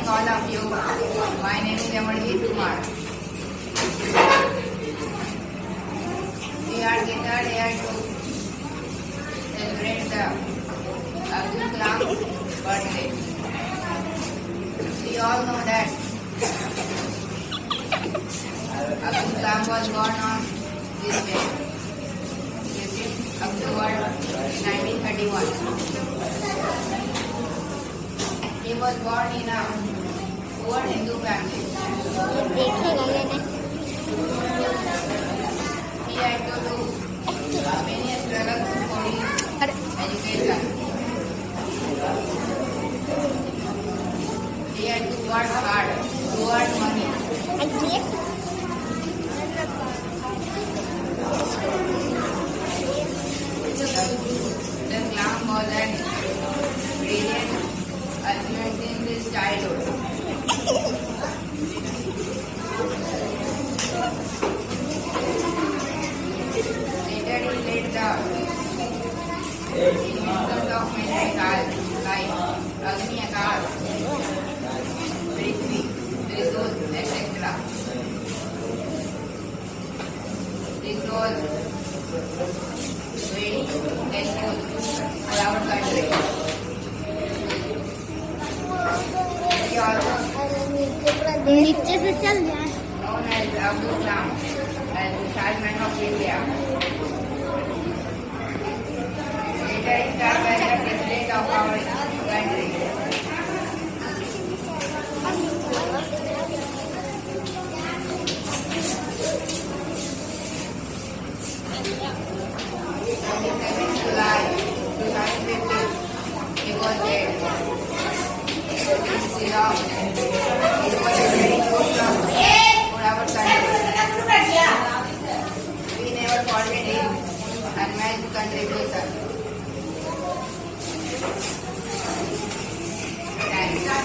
all of you. My name is Amarjeet Kumar. We are gathered here to celebrate the Abdul Kalam birthday. We all know that Abdul Kalam was born on this day, 15th October 1931. He was born in a poor Hindu family. He had to do many struggles for his education. He had to work hard to earn money. The Kalam was an brilliant achievement in his childhood. Later he led the inventions of many cars like Agni Akar, Prithvi, Trishul, etc. This was very helpful for our country. He also नीचे से चल जाए known as Abdul Kalam as the Salman of India. Later he served as the president of our country. On the 7th July 2015, he was dead. He was a very good man for our country. We never forget him and his contribution. Thank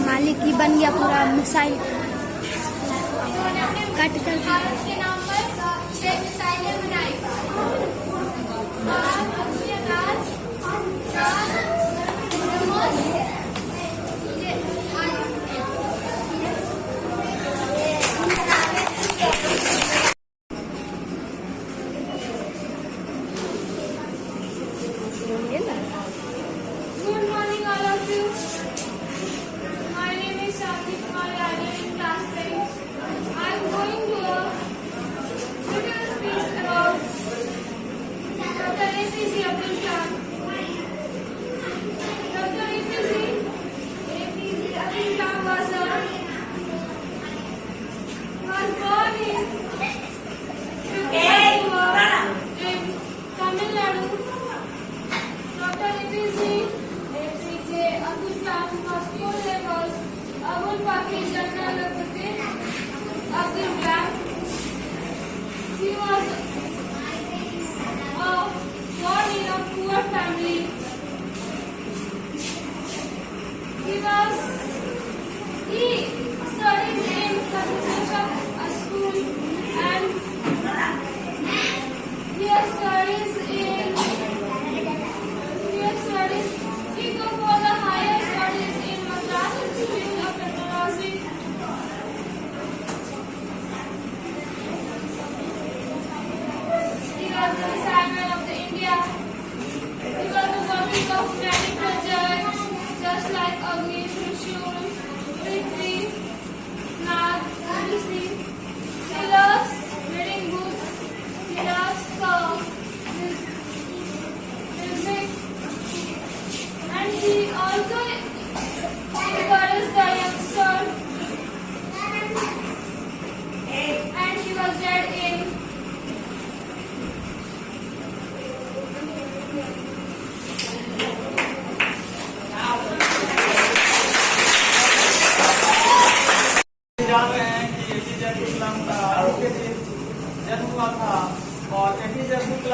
मालिक ही बन गया पूरा missile cut कर के नाम पर 6 मिसाइलें बनाई। Good morning, all of you. My name is Shavni Kumar. I am in class 10. I am going to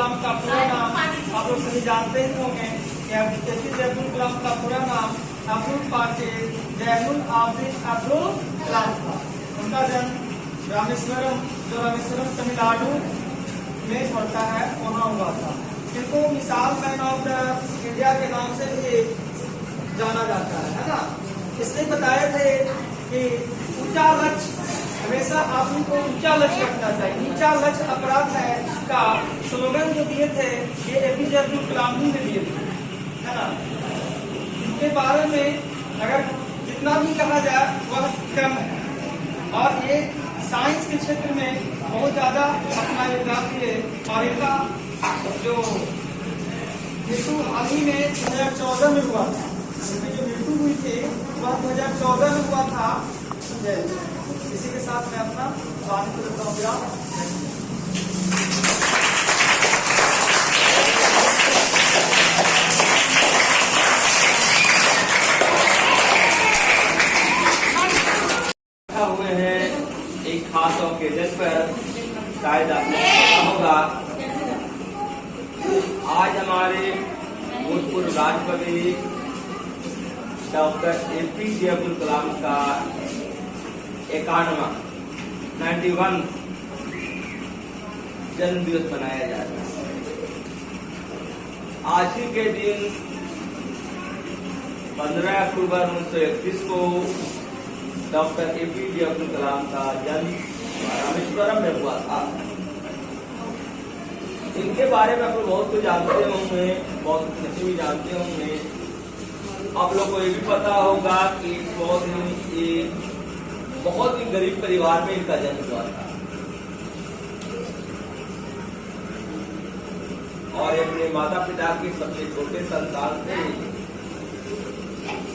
कलाम का पूरा नाम आप लोग सभी जानते ही होंगे कि एपीजे अब्दुल कलाम का पूरा नाम अब्दुल पाकिर जैनुल आबिद अब्दुल कलाम था। उनका जन्म रामेश्वरम, जो रामेश्वरम तमिलनाडु में पड़ता है, वहाँ हुआ था। इनको मिसाल मैन ऑफ द इंडिया के नाम से भी जाना जाता है ना। इसलिए बताए थे कि ऊंचा लक्ष्य, हमेशा आदमी को ऊंचा लक्ष्य रखना चाहिए। नीचा लक्ष्य अपराध है का स्लोगन जो दिए थे ये एपीजे अब्दुल कलाम जी ने दिए थे, है ना। इनके बारे में अगर जितना भी कहा जाए वह कम है, और ये साइंस के क्षेत्र में बहुत ज्यादा अपना योगदान दिए। और इनका जो मृत्यु हाल ही में 2014 में हुआ था, इनकी जो मृत्यु हुई थी वह 2014 में हुआ था। इसी के साथ मैं अपना वाणी को देता हूँ विराम। हुए हैं एक खास ओकेजन पर, शायद आपने सुना होगा। आज हमारे भूतपूर्व राष्ट्रपति डॉक्टर एपीजे अब्दुल कलाम का 91 जन्म दिवस मनाया जाता है। आज ही के दिन 15 अक्टूबर 1931 को डॉक्टर एपीजे अब्दुल कलाम का जन्म रामेश्वरम में हुआ था। इनके बारे में आप लोग बहुत कुछ जानते होंगे, बहुत कुछ भी जानते होंगे। आप लोग को ये भी पता होगा कि बहुत ही गरीब परिवार में इनका जन्म हुआ था, और अपने माता पिता के सबसे छोटे संतान थे।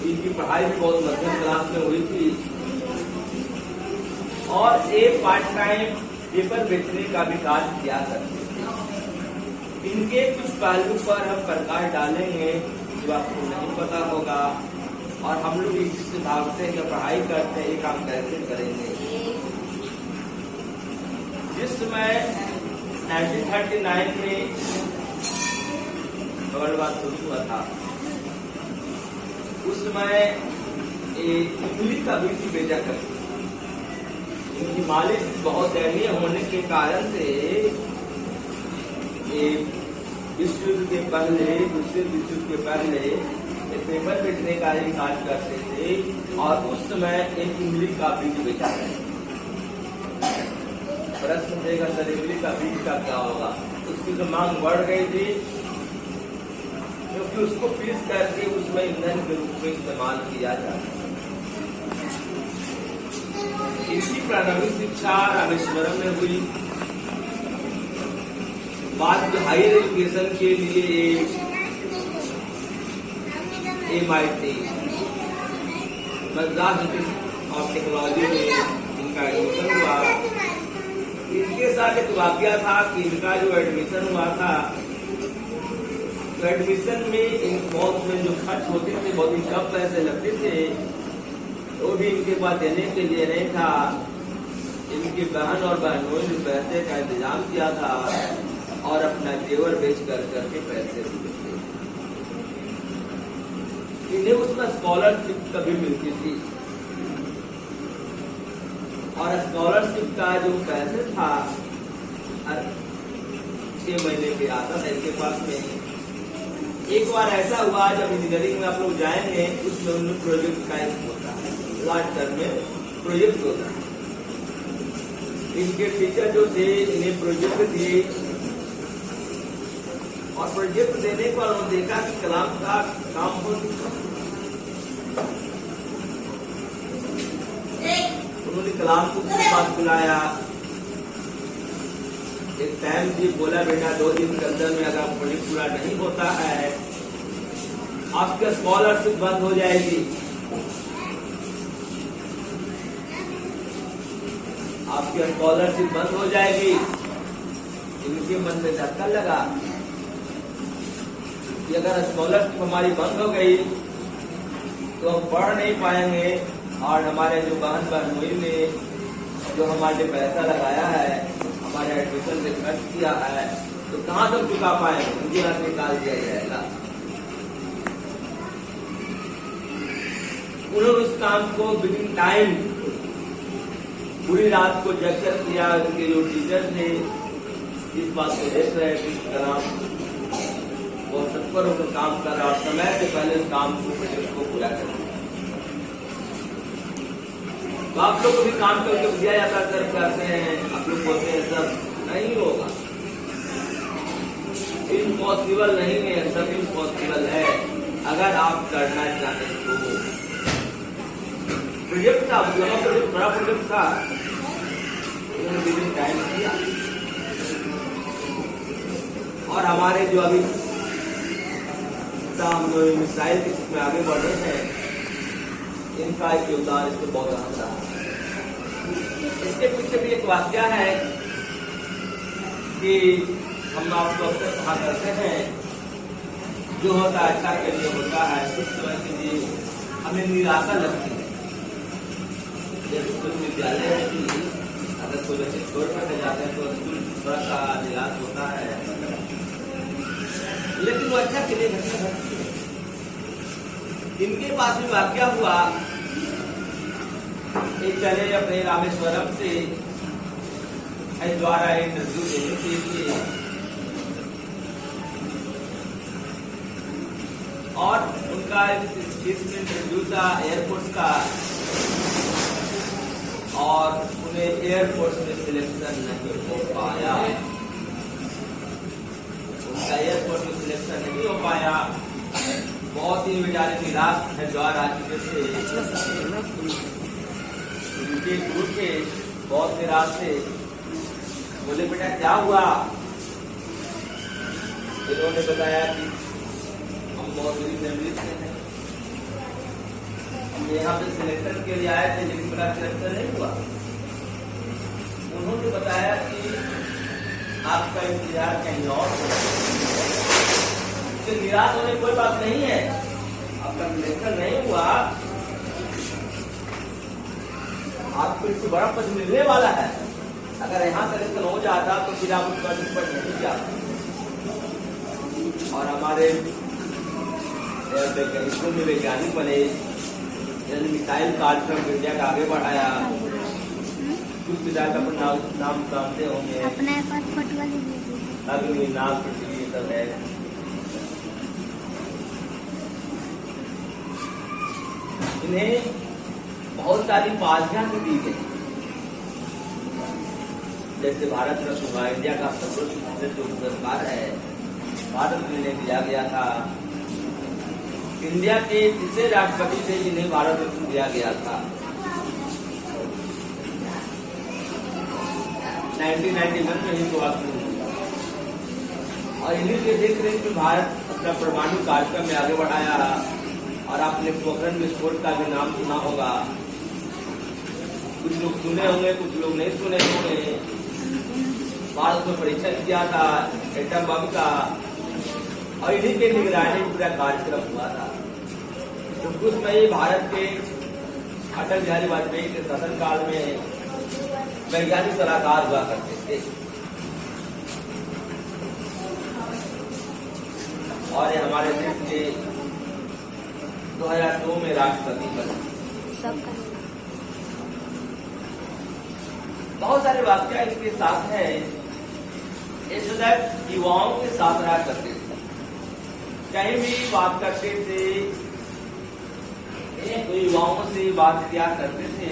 इनकी पढ़ाई भी बहुत मध्यम क्लास में हुई थी, और एक पार्ट टाइम पेपर बेचने का भी कार्य किया करते थे। इनके कुछ पहलू पर हम प्रकाश डालेंगे जो आपको नहीं पता होगा, और हम लोग इससे भागते हैं, पढ़ाई करते हैं, ये काम कैसे करेंगे। जिस समय 1939 में वर्ल्ड वार शुरू हुआ था, उस समय इमली का बीज बेचा करते। इनकी मालिक बहुत दयनीय होने के कारण से विश्व युद्ध के पहले, दूसरे विश्व युद्ध के पहले पेपर बेचने का ही कार्य करते थे, और उस समय एक इमली का बीज बेचा गया। प्रश्न देगा सर इमली का बीज का क्या होगा। उसकी तो मांग बढ़ गई थी, क्योंकि उसको पीस करके उसमें ईंधन के रूप में इस्तेमाल किया जाता है। इसी प्रारंभिक शिक्षा रामेश्वरम में हुई। बाद में हायर एजुकेशन के लिए MIT Madras institute of technology में इनका एडमिशन हुआ। इसके साथ एक वाकया था कि इनका जो एडमिशन हुआ था, तो एडमिशन में बहुत में जो खर्च होते थे, बहुत ही कम पैसे लगते थे, वो भी इनके पास देने के लिए नहीं था। इनकी बहन और बहनों ने पैसे का इंतजाम किया था, और अपना जेवर बेच करके पैसे दिए थे। इन्हें उसमें स्कॉलरशिप कभी मिलती थी, और स्कॉलरशिप का जो पैसे था 6 महीने के आता था इनके पास में। एक बार ऐसा हुआ, जब इंजीनियरिंग में आप लोग जाएंगे, उसमें उनमें प्रोजेक्ट का एक होता है, लास्ट टर्म में प्रोजेक्ट होता है। इनके टीचर जो थे इन्हें प्रोजेक्ट दिए, और प्रोजेक्ट देने पर उन्होंने देखा कि कलाम का काम हो चुका। उन्होंने कलाम को उसके पास बुलाया, एक टाइम भी बोला, बेटा 2 दिन के अंदर में अगर प्रोजेक्ट पूरा नहीं होता है, आपकी स्कॉलरशिप बंद हो जाएगी। आपकी स्कॉलरशिप बंद हो जाएगी। इनके मन में धक्का लगा कि अगर स्कॉलरशिप हमारी बंद हो गई तो हम पढ़ नहीं पाएंगे, और हमारे जो बहन बहनोई ने जो हमारे पैसा लगाया है, हमारे एडमिशन में खर्च किया है तो कहाँ तक चुका पाए, उनके यहाँ से निकाल दिया जाएगा। उन्होंने उस काम को विदिन टाइम पूरी रात को जग कर किया। उनके जो टीचर थे इस बात को देख रहे कि कलाम वो तत्पर होकर काम कर रहा और समय से पहले उस काम को पूरा कर। तो आप लोग को भी काम करके दिया जाता सर करते हैं, आप लोग बोलते हैं सब नहीं होगा, इम्पॉसिबल नहीं है, सब इम्पॉसिबल है अगर आप करना चाहें तो। प्रोजेक्ट था प्रोजेक्ट बड़ा प्रोजेक्ट था, उन्होंने विदिन टाइम किया। और हमारे जो अभी हम जो मिसाइल के में आगे बढ़ रहे हैं इनका एक योगदान इसमें बहुत अहम रहा। इसके पीछे भी एक वाक्य है कि हम आपको अक्सर कहा करते हैं जो होता है अच्छा के लिए होता है, कुछ समय के लिए हमें निराशा लगती है। जैसे कुछ विद्यालय है कि अगर कोई बच्चे छोड़ कर जाते हैं तो स्कूल थोड़ा सा निराश होता है, लेकिन वो अच्छा के लिए घटना घटती है। इनके पास भी वाक्य हुआ, एक चले अपने रामेश्वरम से द्वारा इंटरव्यू देने के लिए और उनका इंटरव्यू था एयरफोर्स का और उन्हें एयरफोर्स में सिलेक्शन नहीं हो पाया। उनका एयरफोर्स में सिलेक्शन नहीं हो पाया, बहुत ही बेचारे निराश हरिद्वार आ चुके थे, उनके गुरु के बहुत निराश थे। बोले बेटा क्या हुआ? इन्होंने बताया कि हम बहुत बुरी फैमिली से हैं, हम यहाँ पे सिलेक्शन के लिए आए थे लेकिन मेरा सिलेक्शन नहीं हुआ। उन्होंने बताया कि आपका इंतजार कहीं और से निराश होने कोई बात नहीं है, आपका सिलेक्शन नहीं हुआ, आपको इससे बड़ा पद मिलने वाला है। अगर यहाँ सिलेक्शन हो जाता तो फिर आप उसका पर नहीं जाते। और हमारे वैज्ञानिकों में वैज्ञानिक बने, मिसाइल कार्यक्रम इंडिया का आगे बढ़ाया। कुछ विधायक अपना नाम जानते होंगे, अपने अभी नाम पृथ्वी सब है। इन्हें बहुत सारी उपाधियां भी दी गई, जैसे भारत रत्न हुआ, इंडिया का सर्वोच्च जो पुरस्कार है भारत में इन्हें दिया गया था। इंडिया के तीसरे राष्ट्रपति थे जिन्हें भारत रत्न दिया गया था 1991 में ही शुरुआत हुई। और इन्हीं के देख रेख में भारत अपना परमाणु कार्यक्रम में आगे बढ़ाया। और आपने पोखरण विस्फोट का भी नाम सुना होगा, कुछ लोग सुने होंगे कुछ लोग नहीं सुने होंगे। भारत में परीक्षण किया था एटम बम का और इन्हीं के निगरानी पूरा कार्यक्रम हुआ था। तो कुछ में ही भारत के अटल बिहारी वाजपेयी के शासनकाल में वैज्ञानिक सलाहकार हुआ करते थे। और ये हमारे देश के 2002 में राष्ट्रपति बने। बहुत सारे वाक्य इसके साथ है। इस युवाओं के साथ रहा करते थे, कहीं भी बात करते थे तो युवाओं से बात किया करते थे।